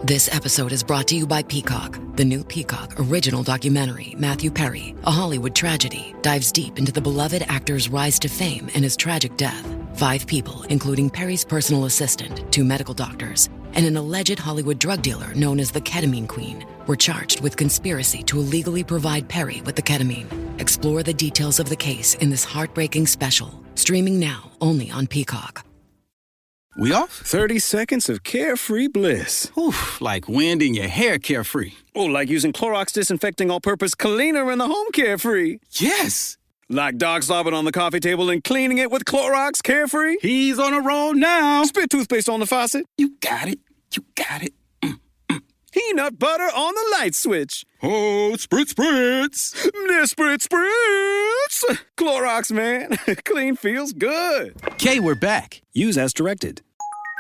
This episode is brought to you by Peacock. The new Peacock original documentary, Matthew Perry, A Hollywood Tragedy, dives deep into the beloved actor's rise to fame and his tragic death. 5 people, including Perry's personal assistant, 2 medical doctors, and an alleged Hollywood drug dealer known as the Ketamine Queen, were charged with conspiracy to illegally provide Perry with the ketamine. Explore the details of the case in this heartbreaking special, streaming now only on Peacock. We off? 30 seconds of carefree bliss. Oof, like wind in your hair carefree. Oh, like using Clorox Disinfecting All-Purpose Cleaner in the home carefree. Yes! Like dog slobbing on the coffee table and cleaning it with Clorox carefree. He's on a roll now. Spit toothpaste on the faucet. You got it. You got it. Peanut butter on the light switch. Oh, spritz, spritz. Spritz, spritz. Clorox, man. Clean feels good. Okay, we're back. Use as directed.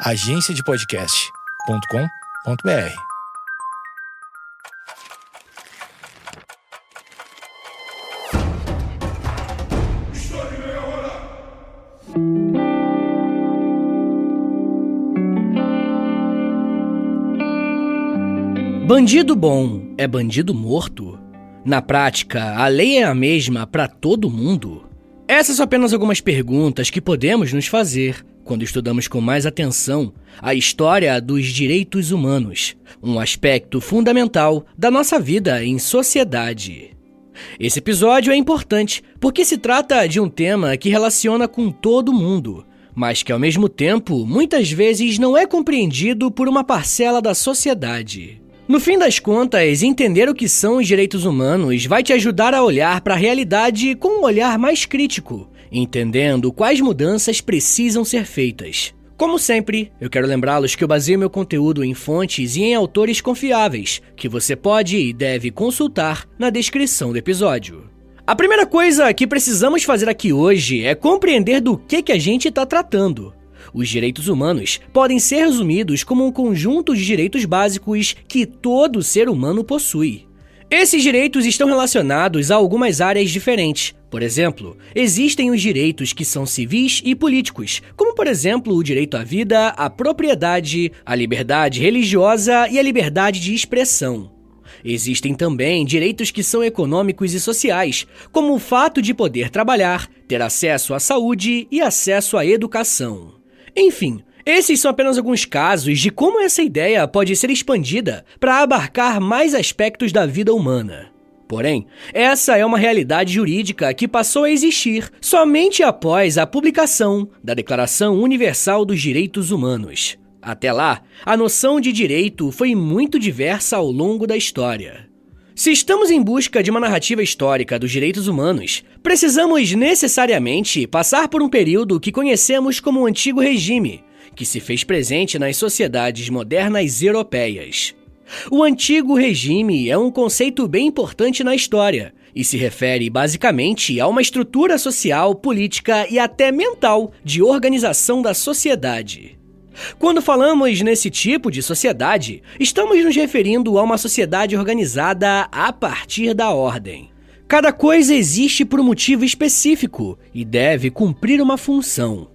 agenciadepodcast.com.br. Bandido bom é bandido morto? Na prática, a lei é a mesma para todo mundo? Essas são apenas algumas perguntas que podemos nos fazer quando estudamos com mais atenção a história dos direitos humanos, um aspecto fundamental da nossa vida em sociedade. Esse episódio é importante porque se trata de um tema que relaciona com todo mundo, mas que ao mesmo tempo muitas vezes não é compreendido por uma parcela da sociedade. No fim das contas, entender o que são os direitos humanos vai te ajudar a olhar para a realidade com um olhar mais crítico, entendendo quais mudanças precisam ser feitas. Como sempre, eu quero lembrá-los que eu baseio meu conteúdo em fontes e em autores confiáveis, que você pode e deve consultar na descrição do episódio. A primeira coisa que precisamos fazer aqui hoje é compreender do que a gente está tratando. Os direitos humanos podem ser resumidos como um conjunto de direitos básicos que todo ser humano possui. Esses direitos estão relacionados a algumas áreas diferentes. Por exemplo, existem os direitos que são civis e políticos, como por exemplo o direito à vida, à propriedade, à liberdade religiosa e à liberdade de expressão. Existem também direitos que são econômicos e sociais, como o fato de poder trabalhar, ter acesso à saúde e acesso à educação. Enfim, esses são apenas alguns casos de como essa ideia pode ser expandida para abarcar mais aspectos da vida humana. Porém, essa é uma realidade jurídica que passou a existir somente após a publicação da Declaração Universal dos Direitos Humanos. Até lá, a noção de direito foi muito diversa ao longo da história. Se estamos em busca de uma narrativa histórica dos direitos humanos, precisamos necessariamente passar por um período que conhecemos como o Antigo Regime, que se fez presente nas sociedades modernas europeias. O Antigo Regime é um conceito bem importante na história e se refere basicamente a uma estrutura social, política e até mental de organização da sociedade. Quando falamos nesse tipo de sociedade, estamos nos referindo a uma sociedade organizada a partir da ordem. Cada coisa existe por um motivo específico e deve cumprir uma função.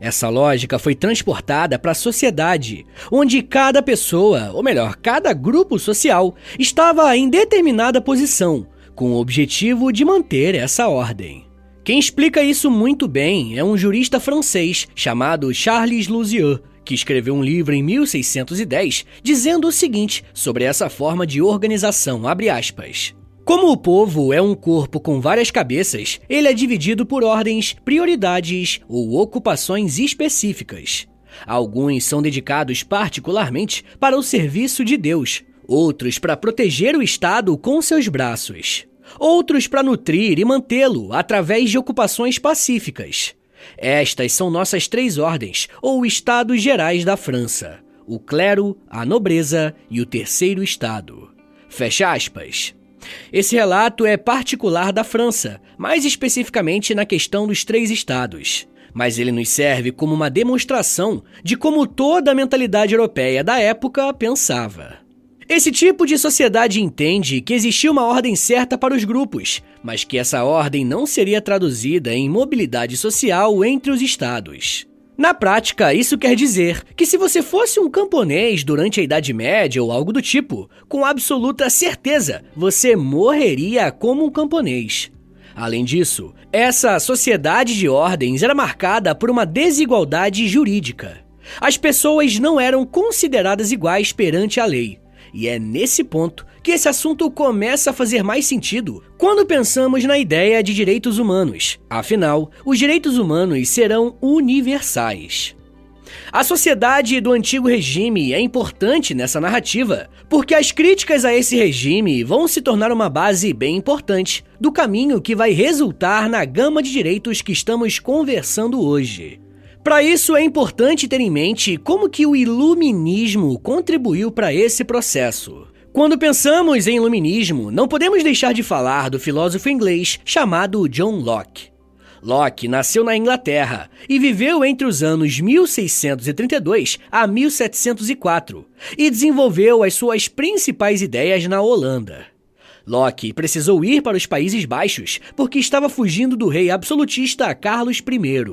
Essa lógica foi transportada para a sociedade, onde cada pessoa, ou melhor, cada grupo social, estava em determinada posição, com o objetivo de manter essa ordem. Quem explica isso muito bem é um jurista francês chamado Charles Lousieux, que escreveu um livro em 1610 dizendo o seguinte sobre essa forma de organização, abre aspas. Como o povo é um corpo com várias cabeças, ele é dividido por ordens, prioridades ou ocupações específicas. Alguns são dedicados particularmente para o serviço de Deus, outros para proteger o Estado com seus braços, outros para nutrir e mantê-lo através de ocupações pacíficas. Estas são nossas 3 ordens, ou estados gerais da França: o clero, a nobreza e o terceiro estado. Fecha aspas. Esse relato é particular da França, mais especificamente na questão dos 3 estados. Mas ele nos serve como uma demonstração de como toda a mentalidade europeia da época pensava. Esse tipo de sociedade entende que existia uma ordem certa para os grupos, mas que essa ordem não seria traduzida em mobilidade social entre os estados. Na prática, isso quer dizer que se você fosse um camponês durante a Idade Média ou algo do tipo, com absoluta certeza, você morreria como um camponês. Além disso, essa sociedade de ordens era marcada por uma desigualdade jurídica. As pessoas não eram consideradas iguais perante a lei. E é nesse ponto que esse assunto começa a fazer mais sentido quando pensamos na ideia de direitos humanos. Afinal, os direitos humanos serão universais. A sociedade do antigo regime é importante nessa narrativa, porque as críticas a esse regime vão se tornar uma base bem importante do caminho que vai resultar na gama de direitos que estamos conversando hoje. Para isso, é importante ter em mente como que o iluminismo contribuiu para esse processo. Quando pensamos em iluminismo, não podemos deixar de falar do filósofo inglês chamado John Locke. Locke nasceu na Inglaterra e viveu entre os anos 1632 a 1704 e desenvolveu as suas principais ideias na Holanda. Locke precisou ir para os Países Baixos porque estava fugindo do rei absolutista Carlos I.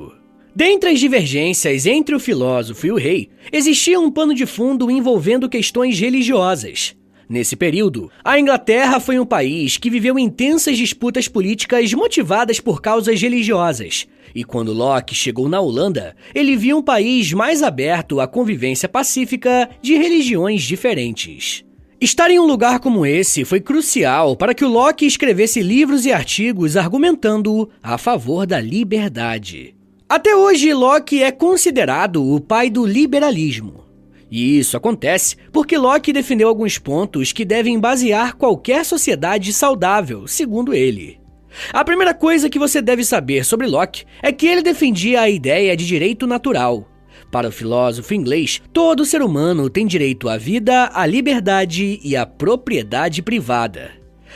Dentre as divergências entre o filósofo e o rei, existia um pano de fundo envolvendo questões religiosas. Nesse período, a Inglaterra foi um país que viveu intensas disputas políticas motivadas por causas religiosas. E quando Locke chegou na Holanda, ele viu um país mais aberto à convivência pacífica de religiões diferentes. Estar em um lugar como esse foi crucial para que o Locke escrevesse livros e artigos argumentando a favor da liberdade. Até hoje, Locke é considerado o pai do liberalismo. E isso acontece porque Locke defendeu alguns pontos que devem basear qualquer sociedade saudável, segundo ele. A primeira coisa que você deve saber sobre Locke é que ele defendia a ideia de direito natural. Para o filósofo inglês, todo ser humano tem direito à vida, à liberdade e à propriedade privada.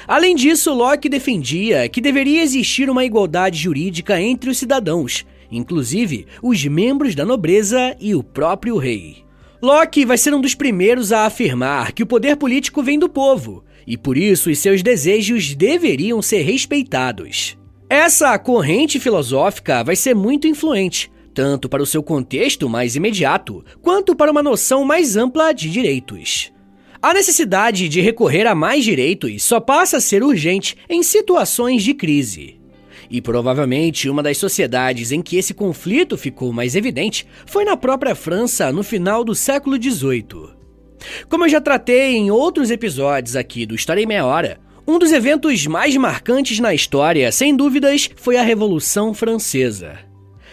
Além disso, Locke defendia que deveria existir uma igualdade jurídica entre os cidadãos, inclusive os membros da nobreza e o próprio rei. Locke vai ser um dos primeiros a afirmar que o poder político vem do povo, e por isso os seus desejos deveriam ser respeitados. Essa corrente filosófica vai ser muito influente, tanto para o seu contexto mais imediato, quanto para uma noção mais ampla de direitos. A necessidade de recorrer a mais direitos só passa a ser urgente em situações de crise. E provavelmente uma das sociedades em que esse conflito ficou mais evidente foi na própria França no final do século XVIII. Como eu já tratei em outros episódios aqui do História em Meia Hora, um dos eventos mais marcantes na história, sem dúvidas, foi a Revolução Francesa.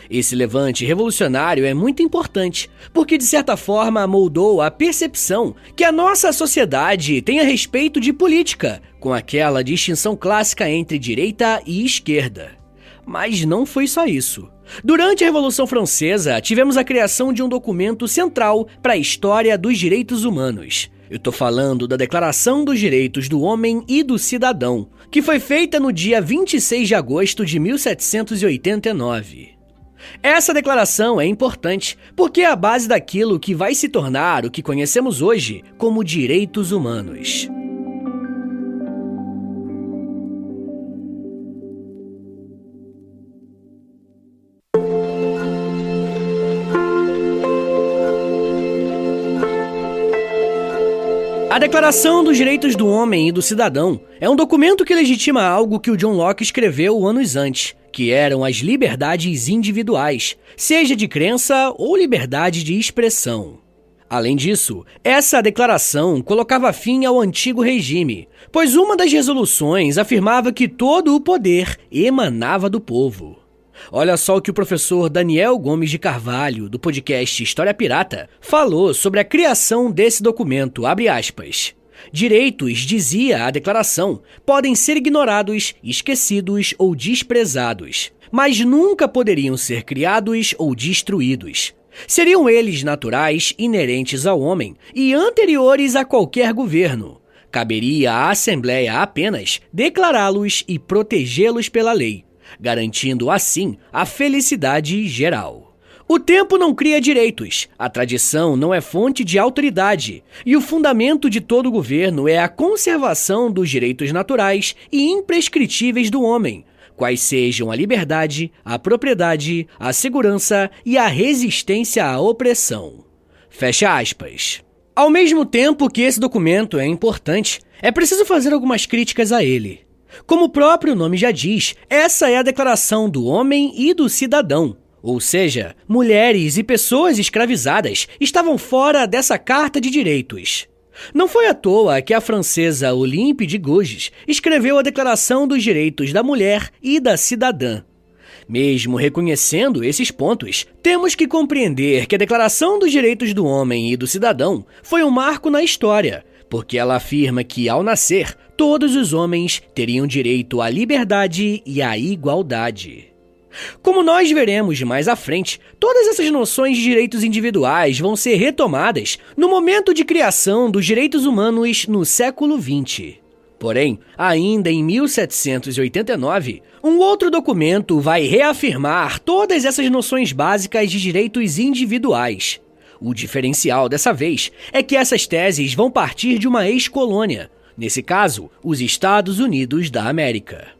Esse levante revolucionário é muito importante, porque de certa forma moldou a percepção que a nossa sociedade tem a respeito de política, com aquela distinção clássica entre direita e esquerda. Mas não foi só isso. Durante a Revolução Francesa, tivemos a criação de um documento central para a história dos direitos humanos. Eu tô falando da Declaração dos Direitos do Homem e do Cidadão, que foi feita no dia 26 de agosto de 1789. Essa declaração é importante porque é a base daquilo que vai se tornar o que conhecemos hoje como direitos humanos. A Declaração dos Direitos do Homem e do Cidadão é um documento que legitima algo que o John Locke escreveu anos antes, que eram as liberdades individuais, seja de crença ou liberdade de expressão. Além disso, essa declaração colocava fim ao antigo regime, pois uma das resoluções afirmava que todo o poder emanava do povo. Olha só o que o professor Daniel Gomes de Carvalho, do podcast História Pirata, falou sobre a criação desse documento, abre aspas. Direitos, dizia a declaração, podem ser ignorados, esquecidos ou desprezados, mas nunca poderiam ser criados ou destruídos. Seriam eles naturais, inerentes ao homem e anteriores a qualquer governo. Caberia à Assembleia apenas declará-los e protegê-los pela lei, garantindo assim a felicidade geral. O tempo não cria direitos, a tradição não é fonte de autoridade, e o fundamento de todo governo é a conservação dos direitos naturais e imprescritíveis do homem, quais sejam a liberdade, a propriedade, a segurança e a resistência à opressão. Fecha aspas. Ao mesmo tempo que esse documento é importante, é preciso fazer algumas críticas a ele. Como o próprio nome já diz, essa é a declaração do homem e do cidadão. Ou seja, mulheres e pessoas escravizadas estavam fora dessa Carta de Direitos. Não foi à toa que a francesa Olympe de Gouges escreveu a Declaração dos Direitos da Mulher e da Cidadã. Mesmo reconhecendo esses pontos, temos que compreender que a Declaração dos Direitos do Homem e do Cidadão foi um marco na história, porque ela afirma que, ao nascer, todos os homens teriam direito à liberdade e à igualdade. Como nós veremos mais à frente, todas essas noções de direitos individuais vão ser retomadas no momento de criação dos direitos humanos no século XX. Porém, ainda em 1789, um outro documento vai reafirmar todas essas noções básicas de direitos individuais. O diferencial dessa vez é que essas teses vão partir de uma ex-colônia, nesse caso, os Estados Unidos da América.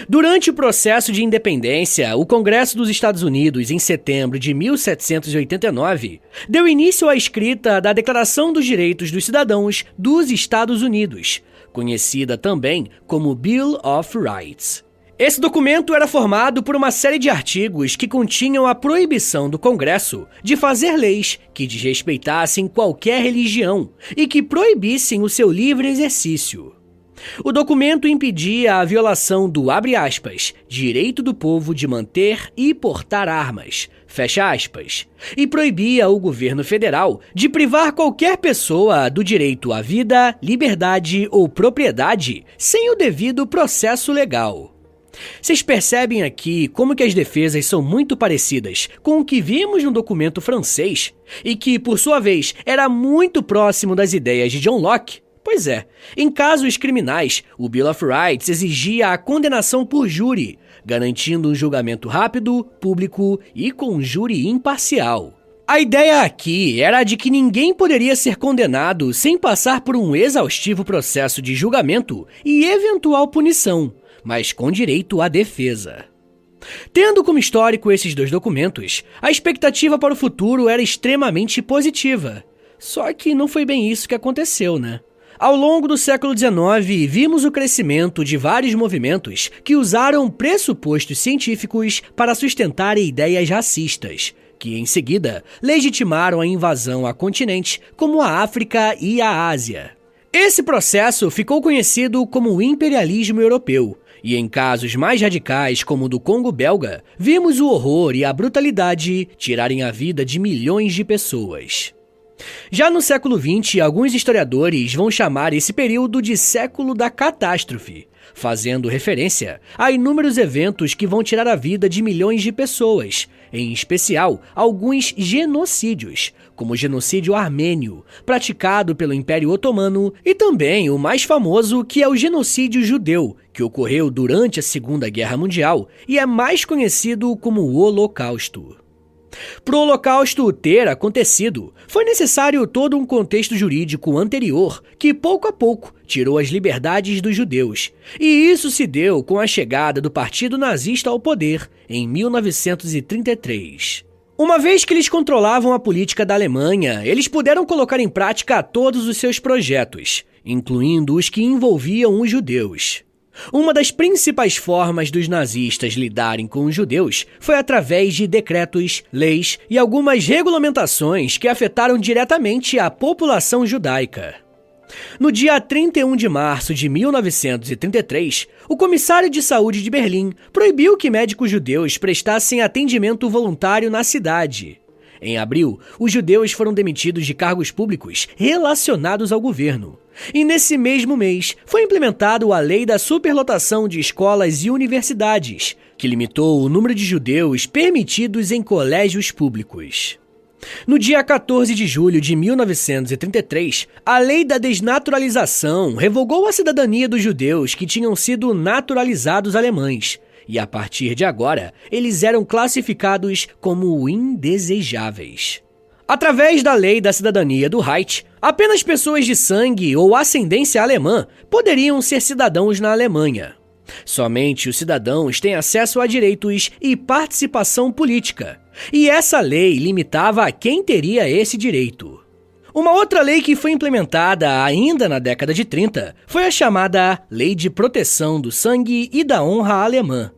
Durante o processo de independência, o Congresso dos Estados Unidos, em setembro de 1789, deu início à escrita da Declaração dos Direitos dos Cidadãos dos Estados Unidos, conhecida também como Bill of Rights. Esse documento era formado por uma série de artigos que continham a proibição do Congresso de fazer leis que desrespeitassem qualquer religião e que proibissem o seu livre exercício. O documento impedia a violação do, abre aspas, direito do povo de manter e portar armas, fecha aspas, e proibia o governo federal de privar qualquer pessoa do direito à vida, liberdade ou propriedade sem o devido processo legal. Vocês percebem aqui como que as defesas são muito parecidas com o que vimos no documento francês e que, por sua vez, era muito próximo das ideias de John Locke? Pois é, em casos criminais, o Bill of Rights exigia a condenação por júri, garantindo um julgamento rápido, público e com júri imparcial. A ideia aqui era de que ninguém poderia ser condenado sem passar por um exaustivo processo de julgamento e eventual punição, mas com direito à defesa. Tendo como histórico esses dois documentos, a expectativa para o futuro era extremamente positiva. Só que não foi bem isso que aconteceu, né? Ao longo do século XIX, vimos o crescimento de vários movimentos que usaram pressupostos científicos para sustentar ideias racistas, que em seguida legitimaram a invasão a continentes como a África e a Ásia. Esse processo ficou conhecido como o imperialismo europeu, e em casos mais radicais, como o do Congo belga, vimos o horror e a brutalidade tirarem a vida de milhões de pessoas. Já no século XX, alguns historiadores vão chamar esse período de século da catástrofe, fazendo referência a inúmeros eventos que vão tirar a vida de milhões de pessoas, em especial alguns genocídios, como o genocídio armênio, praticado pelo Império Otomano, e também o mais famoso, que é o genocídio judeu, que ocorreu durante a Segunda Guerra Mundial e é mais conhecido como o Holocausto. Para o Holocausto ter acontecido, foi necessário todo um contexto jurídico anterior que, pouco a pouco, tirou as liberdades dos judeus. E isso se deu com a chegada do Partido Nazista ao poder em 1933. Uma vez que eles controlavam a política da Alemanha, eles puderam colocar em prática todos os seus projetos, incluindo os que envolviam os judeus. Uma das principais formas dos nazistas lidarem com os judeus foi através de decretos, leis e algumas regulamentações que afetaram diretamente a população judaica. No dia 31 de março de 1933, o Comissário de Saúde de Berlim proibiu que médicos judeus prestassem atendimento voluntário na cidade. Em abril, os judeus foram demitidos de cargos públicos relacionados ao governo. E nesse mesmo mês, foi implementado a Lei da Superlotação de Escolas e Universidades, que limitou o número de judeus permitidos em colégios públicos. No dia 14 de julho de 1933, a Lei da Desnaturalização revogou a cidadania dos judeus que tinham sido naturalizados alemães, e a partir de agora, eles eram classificados como indesejáveis. Através da Lei da Cidadania do Reich, apenas pessoas de sangue ou ascendência alemã poderiam ser cidadãos na Alemanha. Somente os cidadãos têm acesso a direitos e participação política, e essa lei limitava a quem teria esse direito. Uma outra lei que foi implementada ainda na década de 30 foi a chamada Lei de Proteção do Sangue e da Honra Alemã.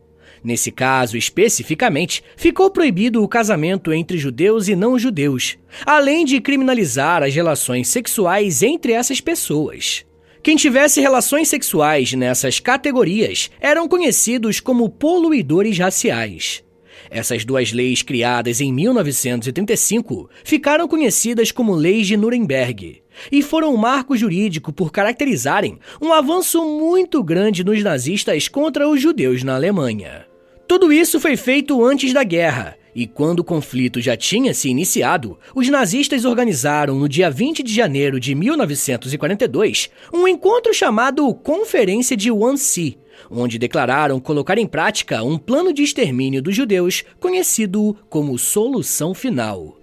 Nesse caso, especificamente, ficou proibido o casamento entre judeus e não-judeus, além de criminalizar as relações sexuais entre essas pessoas. Quem tivesse relações sexuais nessas categorias eram conhecidos como poluidores raciais. Essas duas leis, criadas em 1935, ficaram conhecidas como Leis de Nuremberg e foram um marco jurídico por caracterizarem um avanço muito grande dos nazistas contra os judeus na Alemanha. Tudo isso foi feito antes da guerra, e quando o conflito já tinha se iniciado, os nazistas organizaram no dia 20 de janeiro de 1942 um encontro chamado Conferência de Wannsee, onde declararam colocar em prática um plano de extermínio dos judeus conhecido como Solução Final.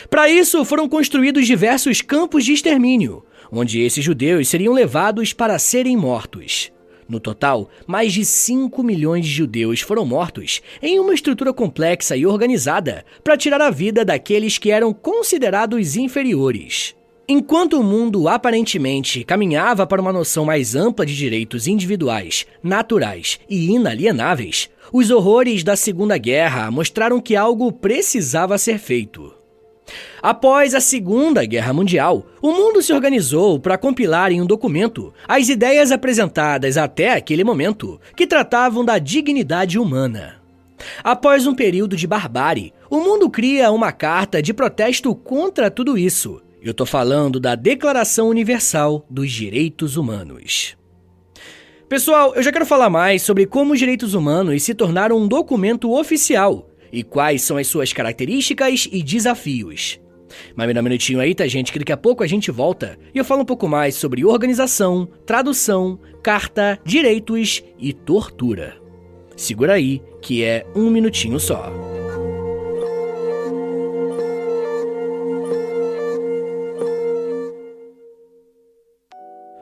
Para isso, foram construídos diversos campos de extermínio, onde esses judeus seriam levados para serem mortos. No total, mais de 5 milhões de judeus foram mortos em uma estrutura complexa e organizada para tirar a vida daqueles que eram considerados inferiores. Enquanto o mundo aparentemente caminhava para uma noção mais ampla de direitos individuais, naturais e inalienáveis, os horrores da Segunda Guerra mostraram que algo precisava ser feito. Após a Segunda Guerra Mundial, o mundo se organizou para compilar em um documento as ideias apresentadas até aquele momento, que tratavam da dignidade humana. Após um período de barbárie, o mundo cria uma carta de protesto contra tudo isso. Eu tô falando da Declaração Universal dos Direitos Humanos. Pessoal, eu já quero falar mais sobre como os direitos humanos se tornaram um documento oficial e quais são as suas características e desafios. Mas me dá um minutinho aí, tá, gente, que daqui a pouco a gente volta e eu falo um pouco mais sobre organização, tradução, carta, direitos e tortura. Segura aí, que é um minutinho só.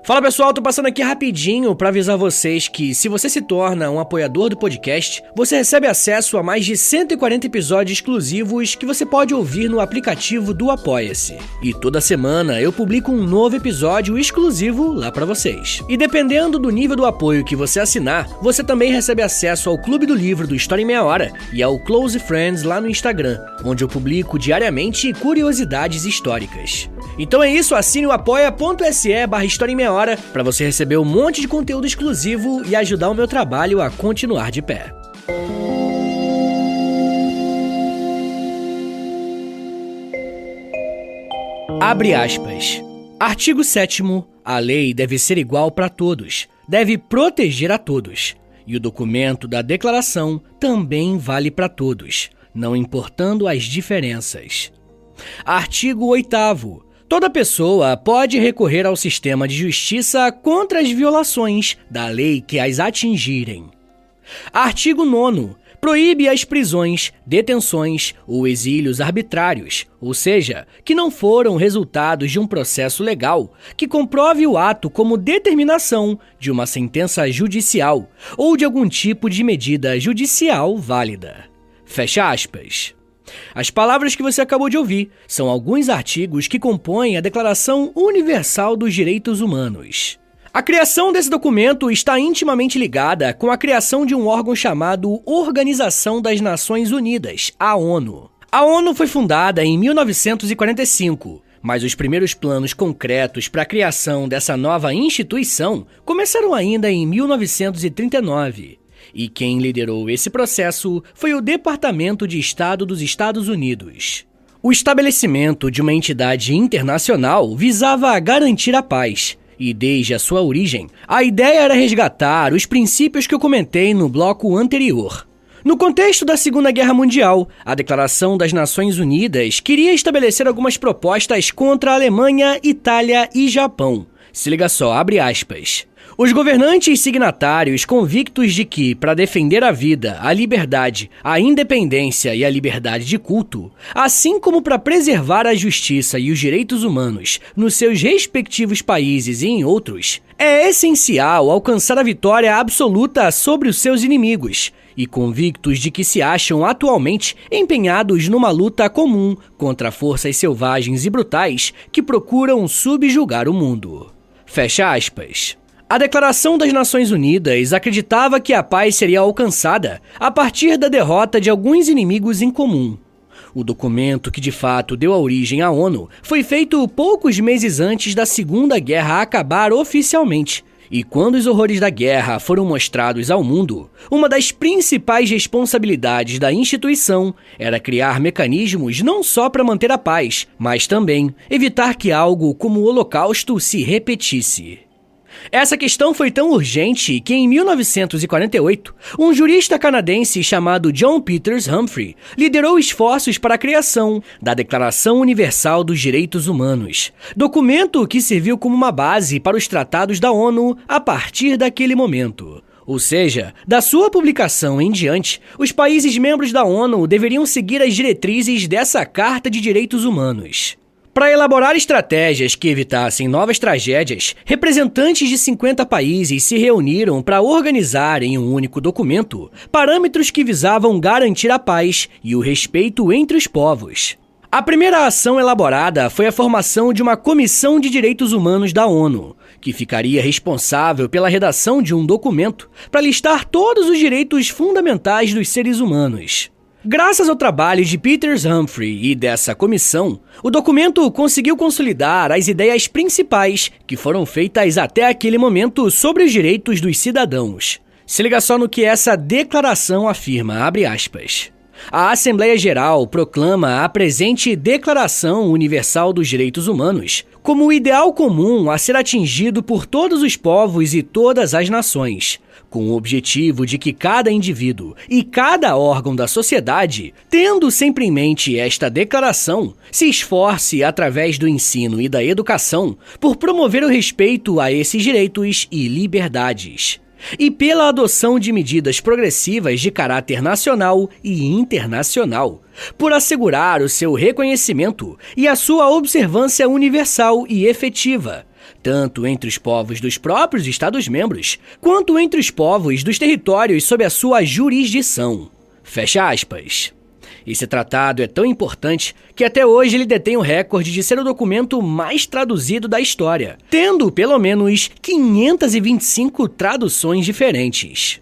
Fala pessoal, tô passando aqui rapidinho para avisar vocês que se você se torna um apoiador do podcast, você recebe acesso a mais de 140 episódios exclusivos que você pode ouvir no aplicativo do Apoia-se. E toda semana eu publico um novo episódio exclusivo lá para vocês. E dependendo do nível do apoio que você assinar, você também recebe acesso ao Clube do Livro do História em Meia Hora e ao Close Friends lá no Instagram, onde eu publico diariamente curiosidades históricas. Então é isso, assine o apoia.se/História em Meia Hora para você receber um monte de conteúdo exclusivo e ajudar o meu trabalho a continuar de pé. Abre aspas. Artigo 7º. A lei deve ser igual para todos, deve proteger a todos. E o documento da declaração também vale para todos, não importando as diferenças. Artigo 8º. Toda pessoa pode recorrer ao sistema de justiça contra as violações da lei que as atingirem. Artigo 9º. Proíbe as prisões, detenções ou exílios arbitrários, ou seja, que não foram resultados de um processo legal que comprove o ato como determinação de uma sentença judicial ou de algum tipo de medida judicial válida. Fecha aspas. As palavras que você acabou de ouvir são alguns artigos que compõem a Declaração Universal dos Direitos Humanos. A criação desse documento está intimamente ligada com a criação de um órgão chamado Organização das Nações Unidas, a ONU. A ONU foi fundada em 1945, mas os primeiros planos concretos para a criação dessa nova instituição começaram ainda em 1939. E quem liderou esse processo foi o Departamento de Estado dos Estados Unidos. O estabelecimento de uma entidade internacional visava garantir a paz, e desde a sua origem, a ideia era resgatar os princípios que eu comentei no bloco anterior. No contexto da Segunda Guerra Mundial, a Declaração das Nações Unidas queria estabelecer algumas propostas contra a Alemanha, Itália e Japão. Se liga só, abre aspas. Os governantes signatários, convictos de que, para defender a vida, a liberdade, a independência e a liberdade de culto, assim como para preservar a justiça e os direitos humanos nos seus respectivos países e em outros, é essencial alcançar a vitória absoluta sobre os seus inimigos, e convictos de que se acham atualmente empenhados numa luta comum contra forças selvagens e brutais que procuram subjugar o mundo. Fecha aspas. A Declaração das Nações Unidas acreditava que a paz seria alcançada a partir da derrota de alguns inimigos em comum. O documento que de fato deu origem à ONU foi feito poucos meses antes da Segunda Guerra acabar oficialmente. E quando os horrores da guerra foram mostrados ao mundo, uma das principais responsabilidades da instituição era criar mecanismos não só para manter a paz, mas também evitar que algo como o Holocausto se repetisse. Essa questão foi tão urgente que, em 1948, um jurista canadense chamado John Peters Humphrey liderou esforços para a criação da Declaração Universal dos Direitos Humanos, documento que serviu como uma base para os tratados da ONU a partir daquele momento. Ou seja, da sua publicação em diante, os países membros da ONU deveriam seguir as diretrizes dessa Carta de Direitos Humanos. Para elaborar estratégias que evitassem novas tragédias, representantes de 50 países se reuniram para organizar em um único documento parâmetros que visavam garantir a paz e o respeito entre os povos. A primeira ação elaborada foi a formação de uma Comissão de Direitos Humanos da ONU, que ficaria responsável pela redação de um documento para listar todos os direitos fundamentais dos seres humanos. Graças ao trabalho de Peters Humphrey e dessa comissão, o documento conseguiu consolidar as ideias principais que foram feitas até aquele momento sobre os direitos dos cidadãos. Se liga só no que essa declaração afirma, abre aspas. A Assembleia Geral proclama a presente Declaração Universal dos Direitos Humanos como o ideal comum a ser atingido por todos os povos e todas as nações, com o objetivo de que cada indivíduo e cada órgão da sociedade, tendo sempre em mente esta declaração, se esforce através do ensino e da educação por promover o respeito a esses direitos e liberdades, e pela adoção de medidas progressivas de caráter nacional e internacional, por assegurar o seu reconhecimento e a sua observância universal e efetiva, tanto entre os povos dos próprios Estados-membros, quanto entre os povos dos territórios sob a sua jurisdição. Fecha aspas. Esse tratado é tão importante que até hoje ele detém o recorde de ser o documento mais traduzido da história, tendo pelo menos 525 traduções diferentes.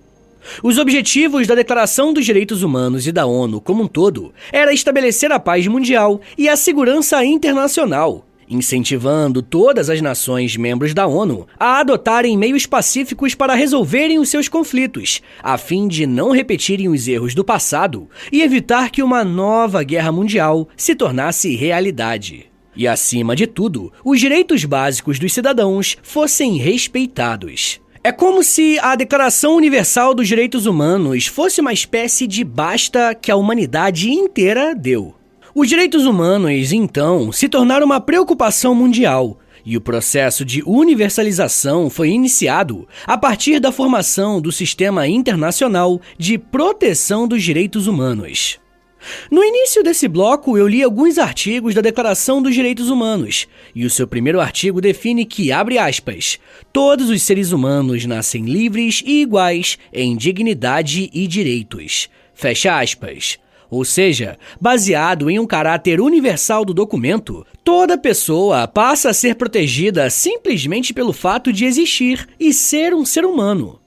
Os objetivos da Declaração dos Direitos Humanos e da ONU como um todo era estabelecer a paz mundial e a segurança internacional, incentivando todas as nações membros da ONU a adotarem meios pacíficos para resolverem os seus conflitos, a fim de não repetirem os erros do passado e evitar que uma nova guerra mundial se tornasse realidade. E, acima de tudo, os direitos básicos dos cidadãos fossem respeitados. É como se a Declaração Universal dos Direitos Humanos fosse uma espécie de basta que a humanidade inteira deu. Os direitos humanos, então, se tornaram uma preocupação mundial, e o processo de universalização foi iniciado a partir da formação do Sistema Internacional de Proteção dos Direitos Humanos. No início desse bloco, eu li alguns artigos da Declaração dos Direitos Humanos, e o seu primeiro artigo define que, abre aspas, todos os seres humanos nascem livres e iguais em dignidade e direitos, fecha aspas. Ou seja, baseado em um caráter universal do documento, toda pessoa passa a ser protegida simplesmente pelo fato de existir e ser um ser humano.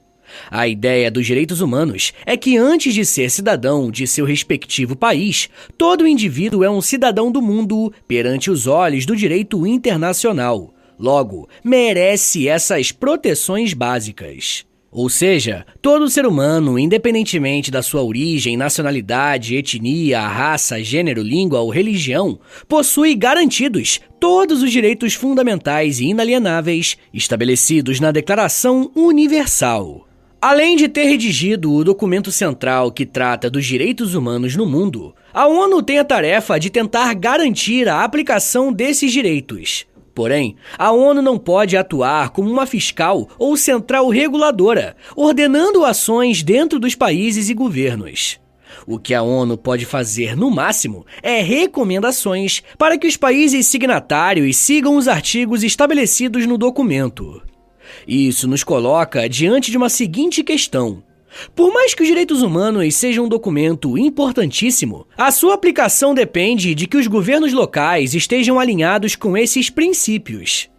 A ideia dos direitos humanos é que antes de ser cidadão de seu respectivo país, todo indivíduo é um cidadão do mundo perante os olhos do direito internacional. Logo, merece essas proteções básicas. Ou seja, todo ser humano, independentemente da sua origem, nacionalidade, etnia, raça, gênero, língua ou religião, possui garantidos todos os direitos fundamentais e inalienáveis estabelecidos na Declaração Universal. Além de ter redigido o documento central que trata dos direitos humanos no mundo, a ONU tem a tarefa de tentar garantir a aplicação desses direitos. Porém, a ONU não pode atuar como uma fiscal ou central reguladora, ordenando ações dentro dos países e governos. O que a ONU pode fazer, no máximo, é recomendações para que os países signatários sigam os artigos estabelecidos no documento. Isso nos coloca diante de uma seguinte questão. Por mais que os direitos humanos sejam um documento importantíssimo, a sua aplicação depende de que os governos locais estejam alinhados com esses princípios.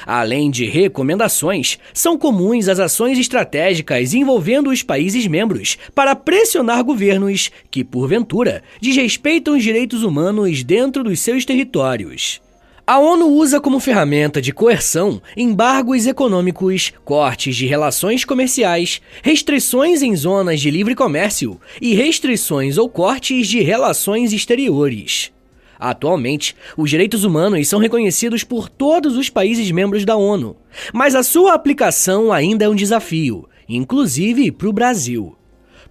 Além de recomendações, são comuns as ações estratégicas envolvendo os países membros para pressionar governos que, porventura, desrespeitam os direitos humanos dentro dos seus territórios. A ONU usa como ferramenta de coerção embargos econômicos, cortes de relações comerciais, restrições em zonas de livre comércio e restrições ou cortes de relações exteriores. Atualmente, os direitos humanos são reconhecidos por todos os países membros da ONU, mas a sua aplicação ainda é um desafio, inclusive para o Brasil.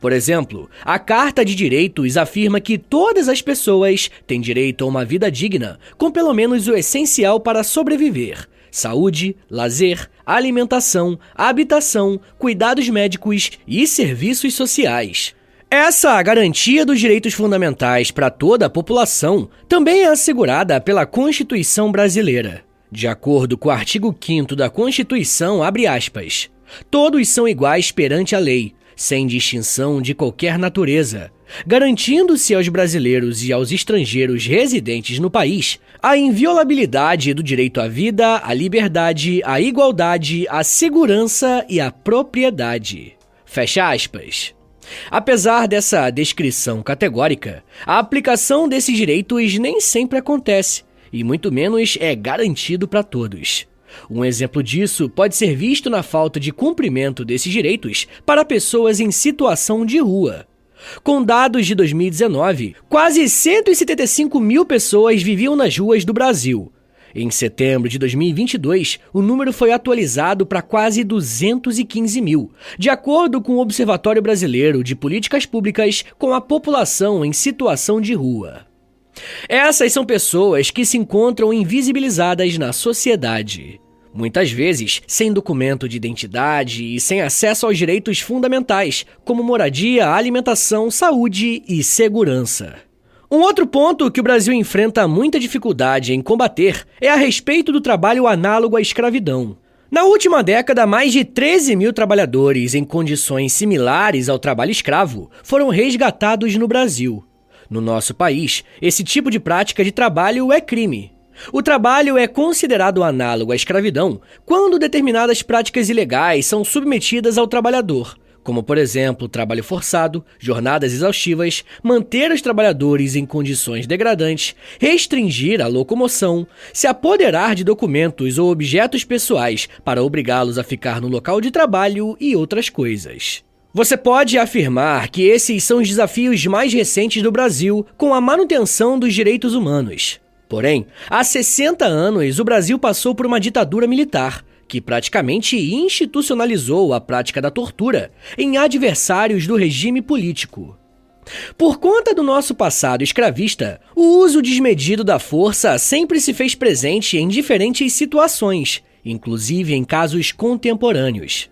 Por exemplo, a Carta de Direitos afirma que todas as pessoas têm direito a uma vida digna, com pelo menos o essencial para sobreviver: saúde, lazer, alimentação, habitação, cuidados médicos e serviços sociais. Essa garantia dos direitos fundamentais para toda a população também é assegurada pela Constituição brasileira. De acordo com o artigo 5º da Constituição, abre aspas, todos são iguais perante a lei, sem distinção de qualquer natureza, garantindo-se aos brasileiros e aos estrangeiros residentes no país a inviolabilidade do direito à vida, à liberdade, à igualdade, à segurança e à propriedade. Fecha aspas. Apesar dessa descrição categórica, a aplicação desses direitos nem sempre acontece, e muito menos é garantido para todos. Um exemplo disso pode ser visto na falta de cumprimento desses direitos para pessoas em situação de rua. Com dados de 2019, quase 175 mil pessoas viviam nas ruas do Brasil. Em setembro de 2022, o número foi atualizado para quase 215 mil, de acordo com o Observatório Brasileiro de Políticas Públicas com a População em Situação de Rua. Essas são pessoas que se encontram invisibilizadas na sociedade. Muitas vezes sem documento de identidade e sem acesso aos direitos fundamentais, como moradia, alimentação, saúde e segurança. Um outro ponto que o Brasil enfrenta muita dificuldade em combater é a respeito do trabalho análogo à escravidão. Na última década, mais de 13 mil trabalhadores em condições similares ao trabalho escravo foram resgatados no Brasil. No nosso país, esse tipo de prática de trabalho é crime. O trabalho é considerado análogo à escravidão quando determinadas práticas ilegais são submetidas ao trabalhador, como, por exemplo, trabalho forçado, jornadas exaustivas, manter os trabalhadores em condições degradantes, restringir a locomoção, se apoderar de documentos ou objetos pessoais para obrigá-los a ficar no local de trabalho e outras coisas. Você pode afirmar que esses são os desafios mais recentes do Brasil com a manutenção dos direitos humanos. Porém, há 60 anos o Brasil passou por uma ditadura militar, que praticamente institucionalizou a prática da tortura em adversários do regime político. Por conta do nosso passado escravista, o uso desmedido da força sempre se fez presente em diferentes situações, inclusive em casos contemporâneos.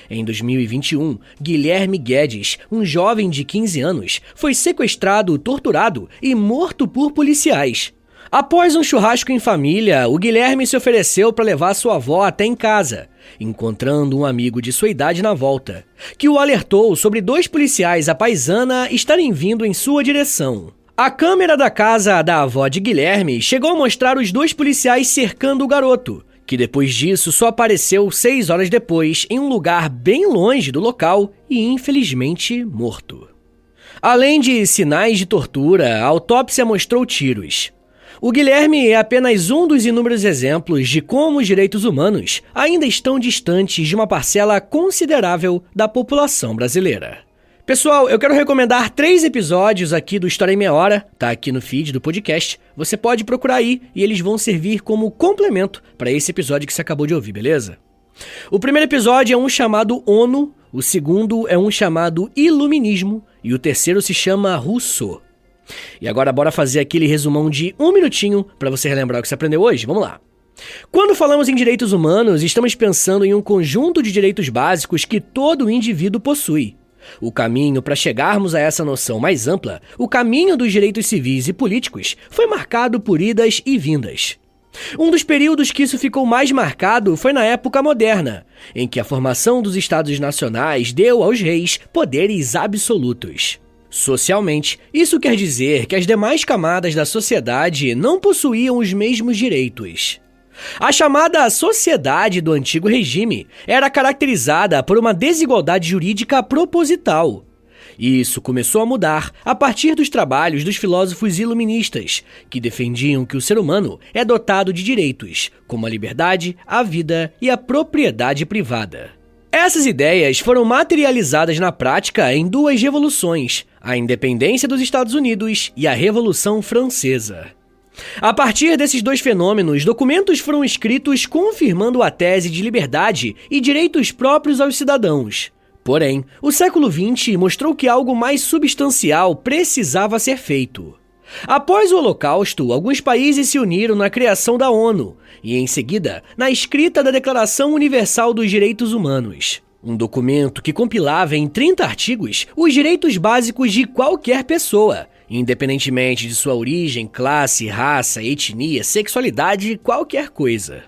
Em 2021, Guilherme Guedes, um jovem de 15 anos, foi sequestrado, torturado e morto por policiais. Após um churrasco em família, o Guilherme se ofereceu para levar sua avó até em casa, encontrando um amigo de sua idade na volta, que o alertou sobre 2 policiais à paisana estarem vindo em sua direção. A câmera da casa da avó de Guilherme chegou a mostrar os 2 policiais cercando o garoto, que depois disso só apareceu 6 horas depois em um lugar bem longe do local e infelizmente morto. Além de sinais de tortura, a autópsia mostrou tiros. O Guilherme é apenas um dos inúmeros exemplos de como os direitos humanos ainda estão distantes de uma parcela considerável da população brasileira. Pessoal, eu quero recomendar 3 episódios aqui do História em Meia Hora, tá aqui no feed do podcast. Você pode procurar aí e eles vão servir como complemento para esse episódio que você acabou de ouvir, beleza? O primeiro episódio é um chamado ONU, o segundo é um chamado Iluminismo e o terceiro se chama Rousseau. E agora bora fazer aquele resumão de 1 minutinho para você relembrar o que você aprendeu hoje. Vamos lá. Quando falamos em direitos humanos, estamos pensando em um conjunto de direitos básicos que todo indivíduo possui. O caminho para chegarmos a essa noção mais ampla, o caminho dos direitos civis e políticos, foi marcado por idas e vindas. Um dos períodos que isso ficou mais marcado foi na época moderna, em que a formação dos estados nacionais deu aos reis poderes absolutos. Socialmente, isso quer dizer que as demais camadas da sociedade não possuíam os mesmos direitos. A chamada sociedade do antigo regime era caracterizada por uma desigualdade jurídica proposital. Isso começou a mudar a partir dos trabalhos dos filósofos iluministas, que defendiam que o ser humano é dotado de direitos, como a liberdade, a vida e a propriedade privada. Essas ideias foram materializadas na prática em duas revoluções, a independência dos Estados Unidos e a Revolução Francesa. A partir desses dois fenômenos, documentos foram escritos confirmando a tese de liberdade e direitos próprios aos cidadãos. Porém, o século XX mostrou que algo mais substancial precisava ser feito. Após o Holocausto, alguns países se uniram na criação da ONU e, em seguida, na escrita da Declaração Universal dos Direitos Humanos. Um documento que compilava em 30 artigos os direitos básicos de qualquer pessoa, independentemente de sua origem, classe, raça, etnia, sexualidade, qualquer coisa.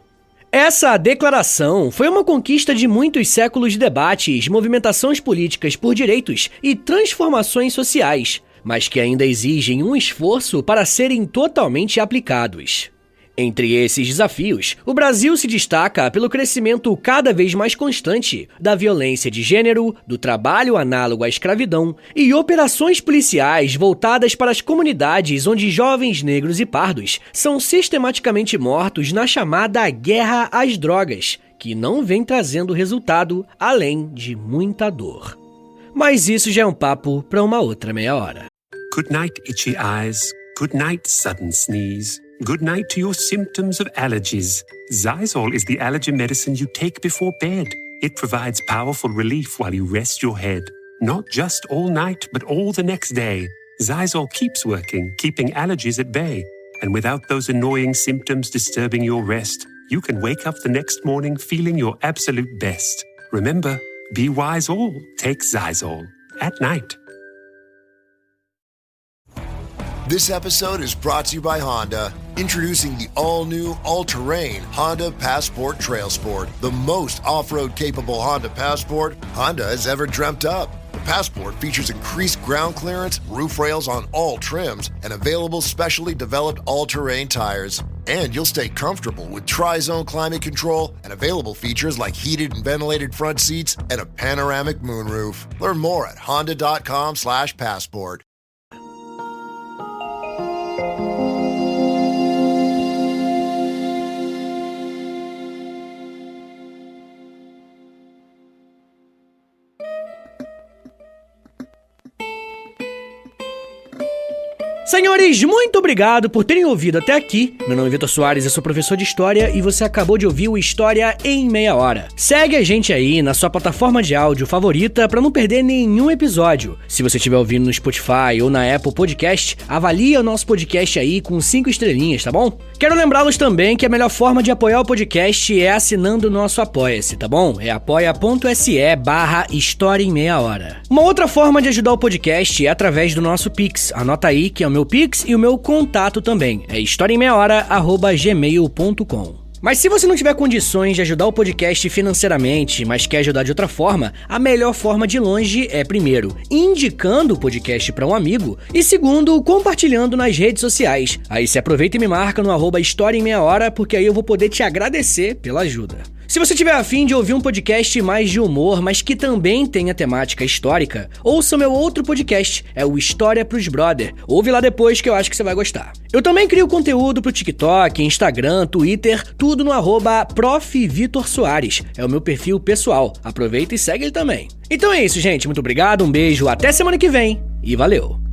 Essa declaração foi uma conquista de muitos séculos de debates, movimentações políticas por direitos e transformações sociais, mas que ainda exigem um esforço para serem totalmente aplicados. Entre esses desafios, o Brasil se destaca pelo crescimento cada vez mais constante da violência de gênero, do trabalho análogo à escravidão e operações policiais voltadas para as comunidades onde jovens negros e pardos são sistematicamente mortos na chamada guerra às drogas, que não vem trazendo resultado além de muita dor. Mas isso já é um papo para uma outra meia hora. Good night, itchy eyes. Good night, sudden sneeze. Good night to your symptoms of allergies. Zysol is the allergy medicine you take before bed. It provides powerful relief while you rest your head. Not just all night, but all the next day. Zysol keeps working, keeping allergies at bay. And without those annoying symptoms disturbing your rest, you can wake up the next morning feeling your absolute best. Remember, be wise all. Take Zysol. At night. This episode is brought to you by Honda. Introducing the all-new, all-terrain Honda Passport Trail Sport, the most off-road capable Honda Passport Honda has ever dreamt up. The Passport features increased ground clearance, roof rails on all trims, and available specially developed all-terrain tires. And you'll stay comfortable with tri-zone climate control and available features like heated and ventilated front seats and a panoramic moonroof. Learn more at honda.com/passport. Senhores, muito obrigado por terem ouvido até aqui. Meu nome é Vitor Soares, eu sou professor de História e você acabou de ouvir o História em Meia Hora. Segue a gente aí na sua plataforma de áudio favorita para não perder nenhum episódio. Se você estiver ouvindo no Spotify ou na Apple Podcast, avalia o nosso podcast aí com 5 estrelinhas, tá bom? Quero lembrá-los também que a melhor forma de apoiar o podcast é assinando o nosso Apoia-se, tá bom? É apoia.se/História em Meia Hora. Uma outra forma de ajudar o podcast é através do nosso Pix. Anota aí que é o meu Pix e o meu contato também. É historiaemmeiahora@gmail.com. Mas se você não tiver condições de ajudar o podcast financeiramente, mas quer ajudar de outra forma, a melhor forma de longe é, primeiro, indicando o podcast para um amigo e, segundo, compartilhando nas redes sociais. Aí você aproveita e me marca no @História em Meia Hora, porque aí eu vou poder te agradecer pela ajuda. Se você tiver afim de ouvir um podcast mais de humor, mas que também tenha temática histórica, ouça meu outro podcast, é o História pros Brother. Ouve lá depois que eu acho que você vai gostar. Eu também crio conteúdo pro TikTok, Instagram, Twitter, tudo no @Prof. Vitor Soares. É o meu perfil pessoal. Aproveita e segue ele também. Então é isso, gente. Muito obrigado, um beijo, até semana que vem e valeu!